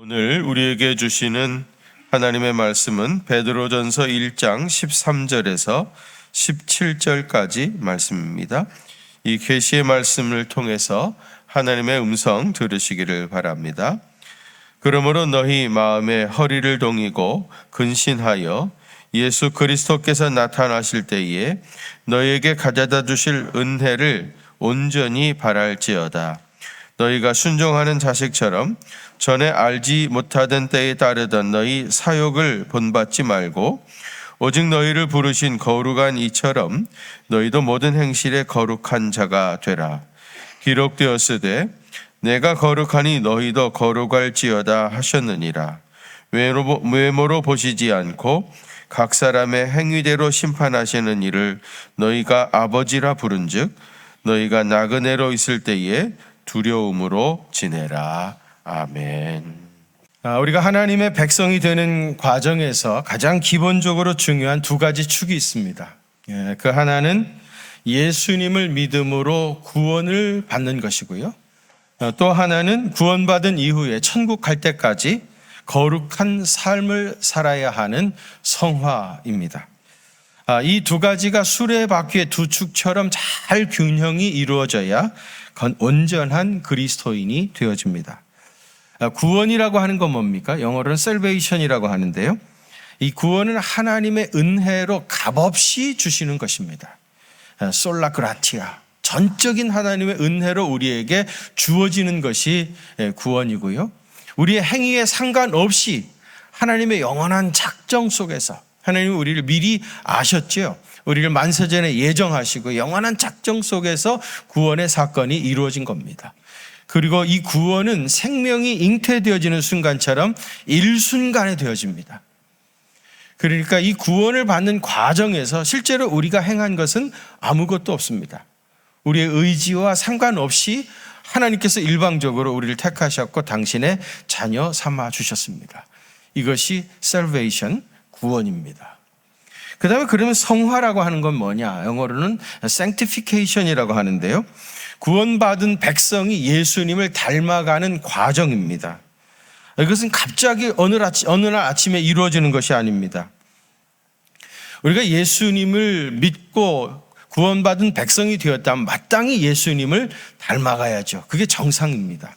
오늘 우리에게 주시는 하나님의 말씀은 베드로전서 1장 13절에서 17절까지 말씀입니다. 이 계시의 말씀을 통해서 하나님의 음성 들으시기를 바랍니다. 그러므로 너희 마음에 허리를 동이고 근신하여 예수 그리스도께서 나타나실 때에 너희에게 가져다 주실 은혜를 온전히 바랄지어다. 너희가 순종하는 자식처럼 전에 알지 못하던 때에 따르던 너희 사욕을 본받지 말고 오직 너희를 부르신 거룩한 이처럼 너희도 모든 행실에 거룩한 자가 되라. 기록되었으되 내가 거룩하니 너희도 거룩할지어다 하셨느니라. 외모로 보시지 않고 각 사람의 행위대로 심판하시는 이를 너희가 아버지라 부른즉 너희가 나그네로 있을 때에 두려움으로 지내라. 아멘. 우리가 하나님의 백성이 되는 과정에서 가장 기본적으로 중요한 두 가지 축이 있습니다. 그 하나는 예수님을 믿음으로 구원을 받는 것이고요. 또 하나는 구원받은 이후에 천국 갈 때까지 거룩한 삶을 살아야 하는 성화입니다. 이 두 가지가 수레바퀴의 두 축처럼 잘 균형이 이루어져야 온전한 그리스도인이 되어집니다. 구원이라고 하는 건 뭡니까? 영어로는 salvation이라고 하는데요. 이 구원은 하나님의 은혜로 값없이 주시는 것입니다. 솔라 그라티아, 전적인 하나님의 은혜로 우리에게 주어지는 것이 구원이고요. 우리의 행위에 상관없이 하나님의 영원한 작정 속에서 하나님은 우리를 미리 아셨죠. 우리를 만세전에 예정하시고 영원한 작정 속에서 구원의 사건이 이루어진 겁니다. 그리고 이 구원은 생명이 잉태되어지는 순간처럼 일순간에 되어집니다. 그러니까 이 구원을 받는 과정에서 실제로 우리가 행한 것은 아무것도 없습니다. 우리의 의지와 상관없이 하나님께서 일방적으로 우리를 택하셨고 당신의 자녀 삼아 주셨습니다. 이것이 salvation, 구원입니다. 그 다음에 그러면 성화라고 하는 건 뭐냐? 영어로는 sanctification이라고 하는데요. 구원받은 백성이 예수님을 닮아가는 과정입니다. 이것은 갑자기 어느 날 아침에 이루어지는 것이 아닙니다. 우리가 예수님을 믿고 구원받은 백성이 되었다면 마땅히 예수님을 닮아가야죠. 그게 정상입니다.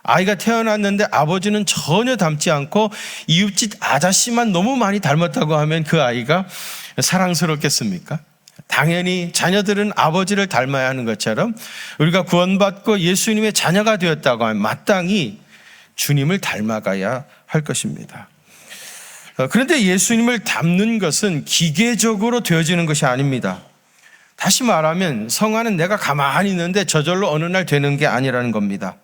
아이가 태어났는데 아버지는 전혀 닮지 않고 이웃집 아저씨만 너무 많이 닮았다고 하면 그 아이가 사랑스럽겠습니까? 당연히 자녀들은 아버지를 닮아야 하는 것처럼 우리가 구원받고 예수님의 자녀가 되었다고 하면 마땅히 주님을 닮아가야 할 것입니다. 그런데 예수님을 닮는 것은 기계적으로 되어지는 것이 아닙니다. 다시 말하면 성화는 내가 가만히 있는데 저절로 어느 날 되는 게 아니라는 겁니다.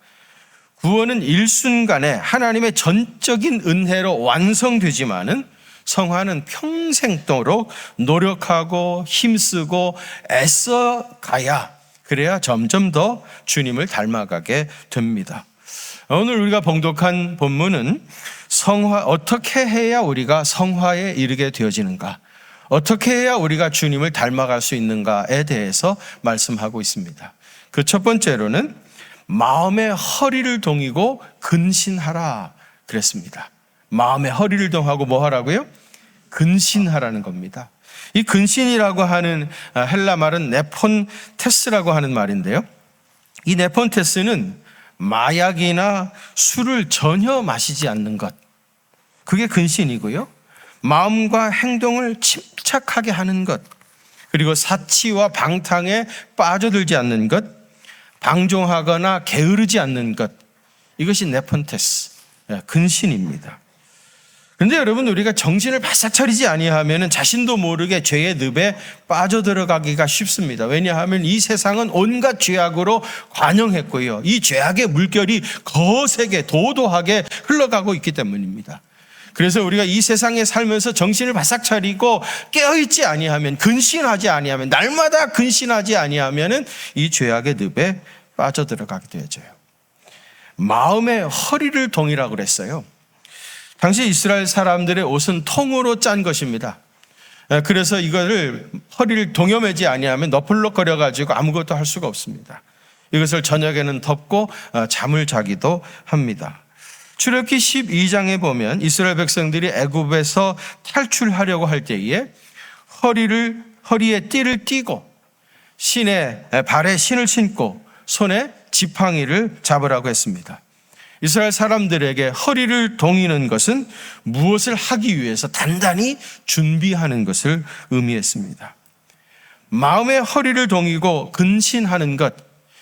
구원은 일순간에 하나님의 전적인 은혜로 완성되지만은 성화는 평생도록 노력하고 힘쓰고 애써 가야 그래야 점점 더 주님을 닮아가게 됩니다. 오늘 우리가 봉독한 본문은 어떻게 해야 우리가 성화에 이르게 되어지는가? 어떻게 해야 우리가 주님을 닮아갈 수 있는가에 대해서 말씀하고 있습니다. 그 첫 번째로는 마음의 허리를 동이고 근신하라 그랬습니다. 마음의 허리를 동하고 뭐 하라고요? 근신하라는 겁니다. 이 근신이라고 하는 헬라 말은 네폰테스라고 하는 말인데요. 이 네폰테스는 마약이나 술을 전혀 마시지 않는 것, 그게 근신이고요. 마음과 행동을 침착하게 하는 것, 그리고 사치와 방탕에 빠져들지 않는 것, 방종하거나 게으르지 않는 것, 이것이 네폰테스, 근신입니다. 그런데 여러분, 우리가 정신을 바싹 차리지 아니하면 자신도 모르게 죄의 늪에 빠져들어가기가 쉽습니다. 왜냐하면 이 세상은 온갖 죄악으로 관영했고요. 이 죄악의 물결이 거세게 도도하게 흘러가고 있기 때문입니다. 그래서 우리가 이 세상에 살면서 정신을 바싹 차리고 깨어있지 아니하면, 근신하지 아니하면, 날마다 근신하지 아니하면 이 죄악의 늪에 빠져들어가게 되어져요. 마음의 허리를 동이라고 그랬어요. 당시 이스라엘 사람들의 옷은 통으로 짠 것입니다. 그래서 이거를 허리를 동여매지 아니하면 너플럭거려 가지고 아무것도 할 수가 없습니다. 이것을 저녁에는 덮고 잠을 자기도 합니다. 출애굽기 12장에 보면 이스라엘 백성들이 애굽에서 탈출하려고 할 때에 허리에 띠를 띠고 발에 신을 신고 손에 지팡이를 잡으라고 했습니다. 이스라엘 사람들에게 허리를 동이는 것은 무엇을 하기 위해서 단단히 준비하는 것을 의미했습니다. 마음의 허리를 동이고 근신하는 것,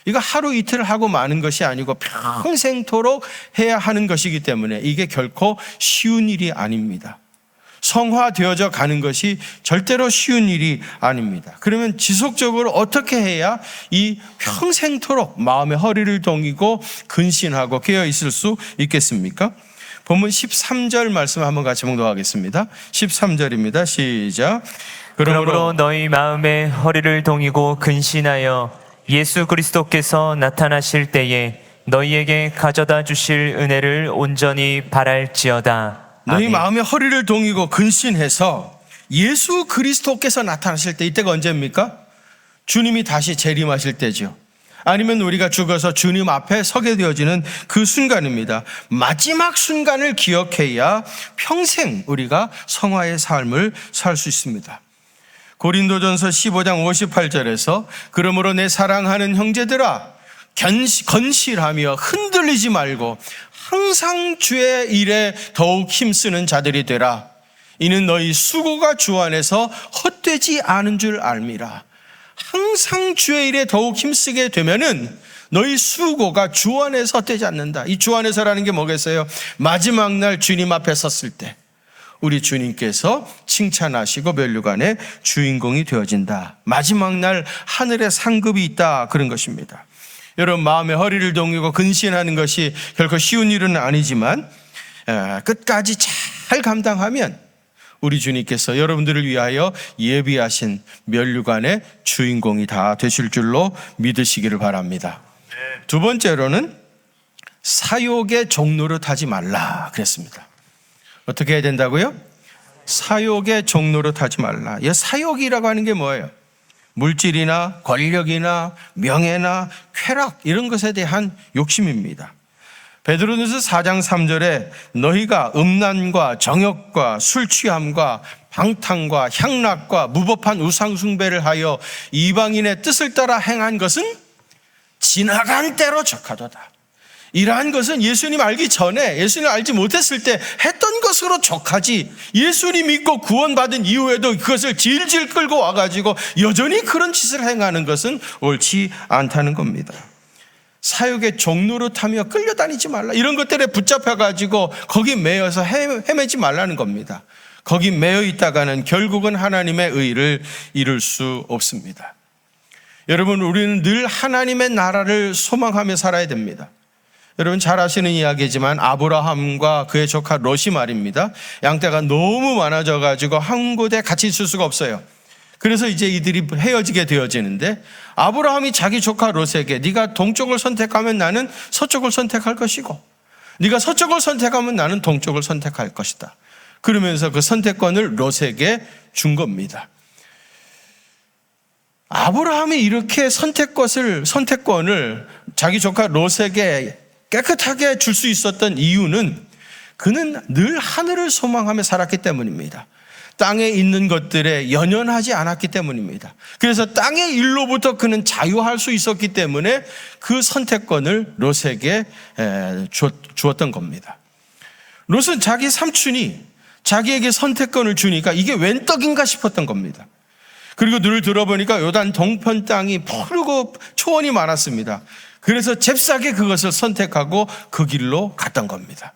이거 하루 이틀 하고 마는 것이 아니고 평생토록 해야 하는 것이기 때문에 이게 결코 쉬운 일이 아닙니다. 성화되어져 가는 것이 절대로 쉬운 일이 아닙니다. 그러면 지속적으로 어떻게 해야 이 평생토록 마음의 허리를 동이고 근신하고 깨어 있을 수 있겠습니까? 본문 13절 말씀 한번 같이 봉독하겠습니다. 13절입니다. 시작. 그러므로 너희 마음의 허리를 동이고 근신하여 예수 그리스도께서 나타나실 때에 너희에게 가져다 주실 은혜를 온전히 바랄지어다. 너희 아멘. 마음의 허리를 동이고 근신해서 예수 그리스도께서 나타나실 때, 이때가 언제입니까? 주님이 다시 재림하실 때죠. 아니면 우리가 죽어서 주님 앞에 서게 되어지는 그 순간입니다. 마지막 순간을 기억해야 평생 우리가 성화의 삶을 살 수 있습니다. 고린도전서 15장 58절에서 그러므로 내 사랑하는 형제들아 건실하며 흔들리지 말고 항상 주의 일에 더욱 힘쓰는 자들이 되라. 이는 너희 수고가 주 안에서 헛되지 않은 줄 알미라. 항상 주의 일에 더욱 힘쓰게 되면은 너희 수고가 주 안에서 헛되지 않는다. 이 주 안에서라는 게 뭐겠어요? 마지막 날 주님 앞에 섰을 때 우리 주님께서 칭찬하시고 면류관의 주인공이 되어진다. 마지막 날 하늘에 상급이 있다, 그런 것입니다. 여러분, 마음의 허리를 동이고 근신하는 것이 결코 쉬운 일은 아니지만 끝까지 잘 감당하면 우리 주님께서 여러분들을 위하여 예비하신 면류관의 주인공이 다 되실 줄로 믿으시기를 바랍니다. 두 번째로는 사욕의 종로를 타지 말라 그랬습니다. 어떻게 해야 된다고요? 사욕의 종로로 타지 말라. 이 사욕이라고 하는 게 뭐예요? 물질이나 권력이나 명예나 쾌락, 이런 것에 대한 욕심입니다. 베드로전서 4장 3절에 너희가 음란과 정욕과 술 취함과 방탕과 향락과 무법한 우상 숭배를 하여 이방인의 뜻을 따라 행한 것은 지나간 때로 족하도다. 이러한 것은 예수님 알기 전에, 예수님 알지 못했을 때 했던 것으로 족하지, 예수님 믿고 구원받은 이후에도 그것을 질질 끌고 와가지고 여전히 그런 짓을 행하는 것은 옳지 않다는 겁니다. 사욕의 종로로 타며 끌려다니지 말라. 이런 것들에 붙잡혀가지고 거기 매여서 헤매지 말라는 겁니다. 거기 매여 있다가는 결국은 하나님의 의를 이룰 수 없습니다. 여러분, 우리는 늘 하나님의 나라를 소망하며 살아야 됩니다. 여러분 잘 아시는 이야기지만 아브라함과 그의 조카 롯이 말입니다. 양떼가 너무 많아져가지고 한 곳에 같이 있을 수가 없어요. 그래서 이제 이들이 헤어지게 되어지는데 아브라함이 자기 조카 롯에게 네가 동쪽을 선택하면 나는 서쪽을 선택할 것이고 네가 서쪽을 선택하면 나는 동쪽을 선택할 것이다. 그러면서 그 선택권을 롯에게 준 겁니다. 아브라함이 이렇게 선택권을 자기 조카 롯에게 깨끗하게 줄 수 있었던 이유는 그는 늘 하늘을 소망하며 살았기 때문입니다. 땅에 있는 것들에 연연하지 않았기 때문입니다. 그래서 땅의 일로부터 그는 자유할 수 있었기 때문에 그 선택권을 롯에게 주었던 겁니다. 롯은 자기 삼촌이 자기에게 선택권을 주니까 이게 웬 떡인가 싶었던 겁니다. 그리고 늘 들어보니까 요단 동편 땅이 푸르고 초원이 많았습니다. 그래서 잽싸게 그것을 선택하고 그 길로 갔던 겁니다.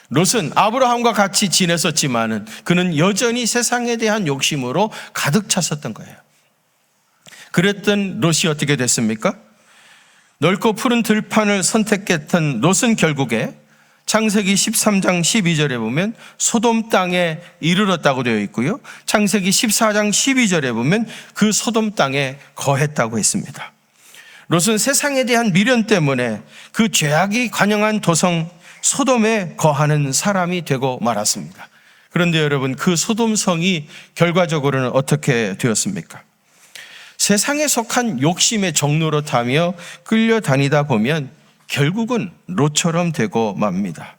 롯은 아브라함과 같이 지냈었지만은 그는 여전히 세상에 대한 욕심으로 가득 찼었던 거예요. 그랬던 롯이 어떻게 됐습니까? 넓고 푸른 들판을 선택했던 롯은 결국에 창세기 13장 12절에 보면 소돔 땅에 이르렀다고 되어 있고요. 창세기 14장 12절에 보면 그 소돔 땅에 거했다고 했습니다. 롯은 세상에 대한 미련 때문에 그 죄악이 관영한 도성 소돔에 거하는 사람이 되고 말았습니다. 그런데 여러분, 그 소돔성이 결과적으로는 어떻게 되었습니까? 세상에 속한 욕심의 종로로 타며 끌려다니다 보면 결국은 롯처럼 되고 맙니다.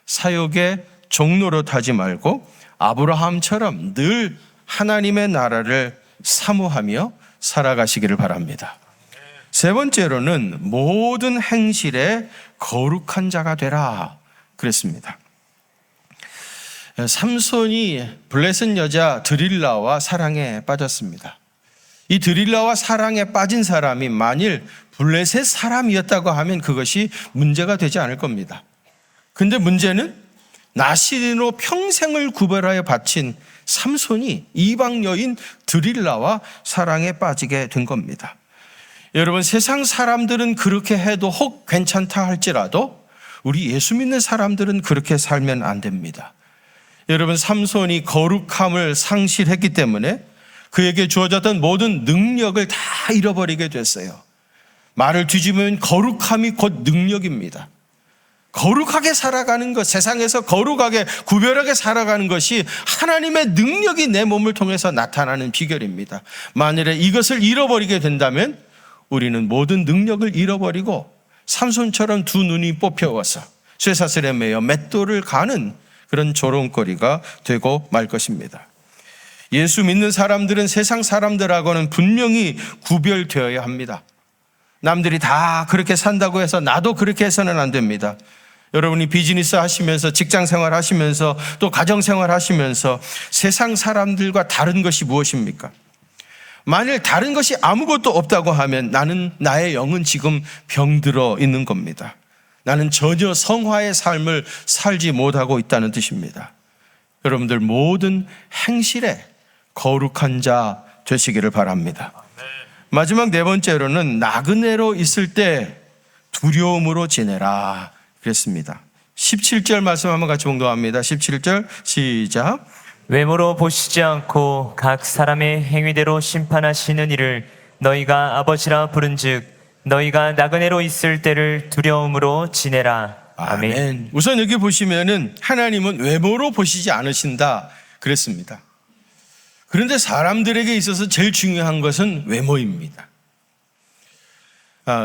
사욕의 종노릇 하지 말고 아브라함처럼 늘 하나님의 나라를 사모하며 살아가시기를 바랍니다. 세 번째로는 모든 행실에 거룩한 자가 되라 그랬습니다. 삼손이 블레셋 여자 드릴라와 사랑에 빠졌습니다. 이 드릴라와 사랑에 빠진 사람이 만일 블레셋 사람이었다고 하면 그것이 문제가 되지 않을 겁니다. 근데 문제는 나시린으로 평생을 구별하여 바친 삼손이 이방 여인 드릴라와 사랑에 빠지게 된 겁니다. 여러분, 세상 사람들은 그렇게 해도 혹 괜찮다 할지라도 우리 예수 믿는 사람들은 그렇게 살면 안 됩니다. 여러분, 삼손이 거룩함을 상실했기 때문에 그에게 주어졌던 모든 능력을 다 잃어버리게 됐어요. 말을 뒤집으면 거룩함이 곧 능력입니다. 거룩하게 살아가는 것, 세상에서 거룩하게 구별하게 살아가는 것이 하나님의 능력이 내 몸을 통해서 나타나는 비결입니다. 만일에 이것을 잃어버리게 된다면 우리는 모든 능력을 잃어버리고 삼손처럼 두 눈이 뽑혀와서 쇠사슬에 매여 맷돌을 가는 그런 조롱거리가 되고 말 것입니다. 예수 믿는 사람들은 세상 사람들하고는 분명히 구별되어야 합니다. 남들이 다 그렇게 산다고 해서 나도 그렇게 해서는 안 됩니다. 여러분이 비즈니스 하시면서 직장 생활 하시면서 또 가정 생활 하시면서 세상 사람들과 다른 것이 무엇입니까? 만일 다른 것이 아무것도 없다고 하면 나의 영은 지금 병들어 있는 겁니다. 나는 전혀 성화의 삶을 살지 못하고 있다는 뜻입니다. 여러분들 모든 행실에 거룩한 자 되시기를 바랍니다. 마지막 네 번째로는 나그네로 있을 때 두려움으로 지내라 그랬습니다. 17절 말씀 한번 같이 봉독합니다. 17절 시작. 외모로 보시지 않고 각 사람의 행위대로 심판하시는 이를 너희가 아버지라 부른즉 너희가 나그네로 있을 때를 두려움으로 지내라. 아멘. 우선 여기 보시면은 하나님은 외모로 보시지 않으신다 그랬습니다. 그런데 사람들에게 있어서 제일 중요한 것은 외모입니다.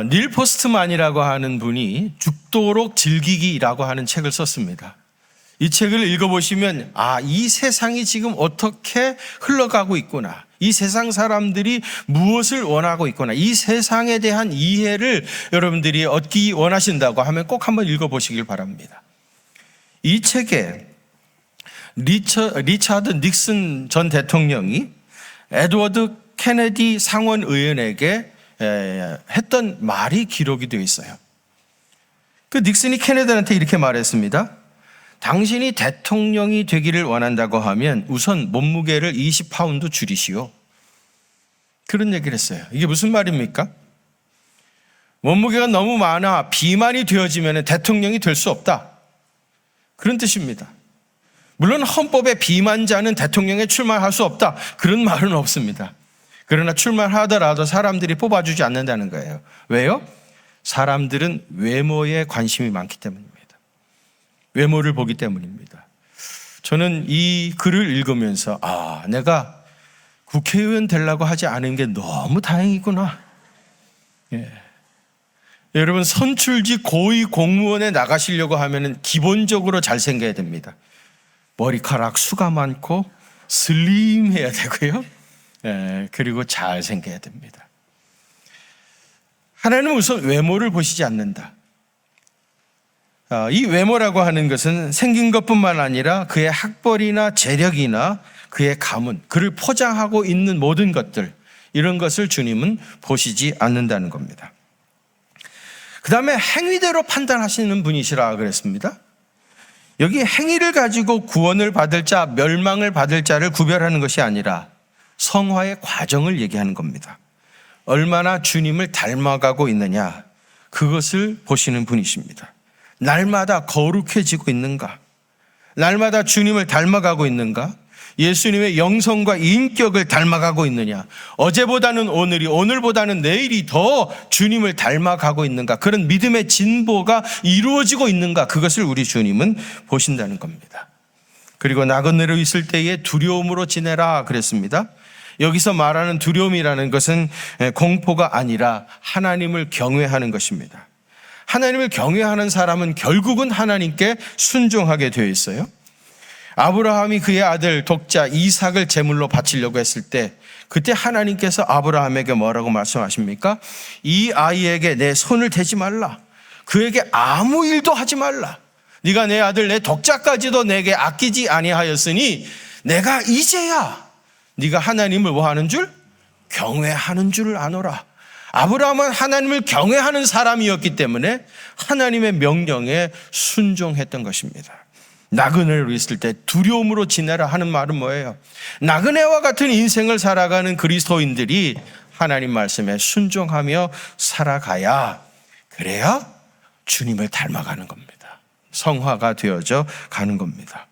닐 포스트만이라고 하는 분이 죽도록 즐기기라고 하는 책을 썼습니다. 이 책을 읽어보시면 이 세상이 지금 어떻게 흘러가고 있구나, 이 세상 사람들이 무엇을 원하고 있구나, 이 세상에 대한 이해를 여러분들이 얻기 원하신다고 하면 꼭 한번 읽어보시길 바랍니다. 이 책에 리차드 닉슨 전 대통령이 에드워드 케네디 상원 의원에게 했던 말이 기록이 되어 있어요. 그 닉슨이 케네디한테 이렇게 말했습니다. 당신이 대통령이 되기를 원한다고 하면 우선 몸무게를 20파운드 줄이시오. 그런 얘기를 했어요. 이게 무슨 말입니까? 몸무게가 너무 많아 비만이 되어지면 대통령이 될 수 없다, 그런 뜻입니다. 물론 헌법에 비만자는 대통령에 출마할 수 없다, 그런 말은 없습니다. 그러나 출마하더라도 사람들이 뽑아주지 않는다는 거예요. 왜요? 사람들은 외모에 관심이 많기 때문입니다. 외모를 보기 때문입니다. 저는 이 글을 읽으면서 내가 국회의원 되려고 하지 않은 게 너무 다행이구나. 여러분, 선출직 고위 공무원에 나가시려고 하면 기본적으로 잘생겨야 됩니다. 머리카락 수가 많고 슬림해야 되고요. 그리고 잘생겨야 됩니다. 하나님은 우선 외모를 보시지 않는다. 이 외모라고 하는 것은 생긴 것뿐만 아니라 그의 학벌이나 재력이나 그의 가문, 그를 포장하고 있는 모든 것들, 이런 것을 주님은 보시지 않는다는 겁니다. 그 다음에 행위대로 판단하시는 분이시라 그랬습니다. 여기 행위를 가지고 구원을 받을 자, 멸망을 받을 자를 구별하는 것이 아니라 성화의 과정을 얘기하는 겁니다. 얼마나 주님을 닮아가고 있느냐, 그것을 보시는 분이십니다. 날마다 거룩해지고 있는가? 날마다 주님을 닮아가고 있는가? 예수님의 영성과 인격을 닮아가고 있느냐? 어제보다는 오늘이, 오늘보다는 내일이 더 주님을 닮아가고 있는가? 그런 믿음의 진보가 이루어지고 있는가? 그것을 우리 주님은 보신다는 겁니다. 그리고 나그네로 있을 때에 두려움으로 지내라 그랬습니다. 여기서 말하는 두려움이라는 것은 공포가 아니라 하나님을 경외하는 것입니다. 하나님을 경외하는 사람은 결국은 하나님께 순종하게 되어 있어요. 아브라함이 그의 아들 독자 이삭을 제물로 바치려고 했을 때 그때 하나님께서 아브라함에게 뭐라고 말씀하십니까? 이 아이에게 내 손을 대지 말라. 그에게 아무 일도 하지 말라. 네가 내 아들 내 독자까지도 내게 아끼지 아니하였으니 내가 이제야 네가 하나님을 뭐 하는 줄? 경외하는 줄 아노라. 아브라함은 하나님을 경외하는 사람이었기 때문에 하나님의 명령에 순종했던 것입니다. 나그네로 있을 때 두려움으로 지내라 하는 말은 뭐예요? 나그네와 같은 인생을 살아가는 그리스도인들이 하나님 말씀에 순종하며 살아가야, 그래야 주님을 닮아가는 겁니다. 성화가 되어져 가는 겁니다.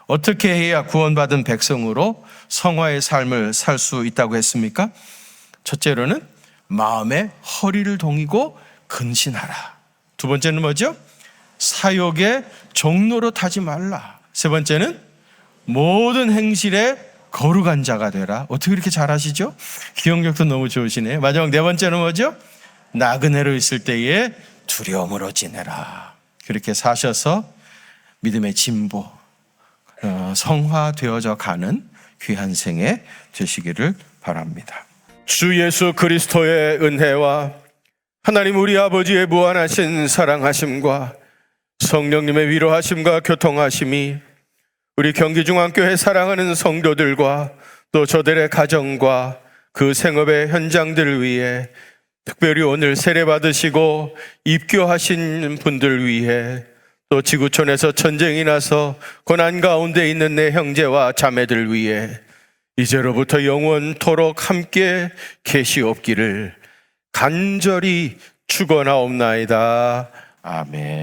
어떻게 해야 구원받은 백성으로 성화의 삶을 살 수 있다고 했습니까? 첫째로는 마음의 허리를 동이고 근신하라. 두 번째는 뭐죠? 사욕의 종로로 타지 말라. 세 번째는 모든 행실에 거룩한 자가 되라. 어떻게 이렇게 잘하시죠? 기억력도 너무 좋으시네요. 마지막 네 번째는 뭐죠? 나그네로 있을 때에 두려움으로 지내라. 그렇게 사셔서 믿음의 진보, 성화되어져 가는 귀한 생애 되시기를 바랍니다. 주 예수 그리스도의 은혜와 하나님 우리 아버지의 무한하신 사랑하심과 성령님의 위로하심과 교통하심이 우리 경기중앙교회 사랑하는 성도들과 또 저들의 가정과 그 생업의 현장들을 위해, 특별히 오늘 세례받으시고 입교하신 분들 위해, 또 지구촌에서 전쟁이 나서 고난 가운데 있는 내 형제와 자매들 위해 이제로부터 영원토록 함께 계시옵기를 간절히 축원하옵나이다. 아멘.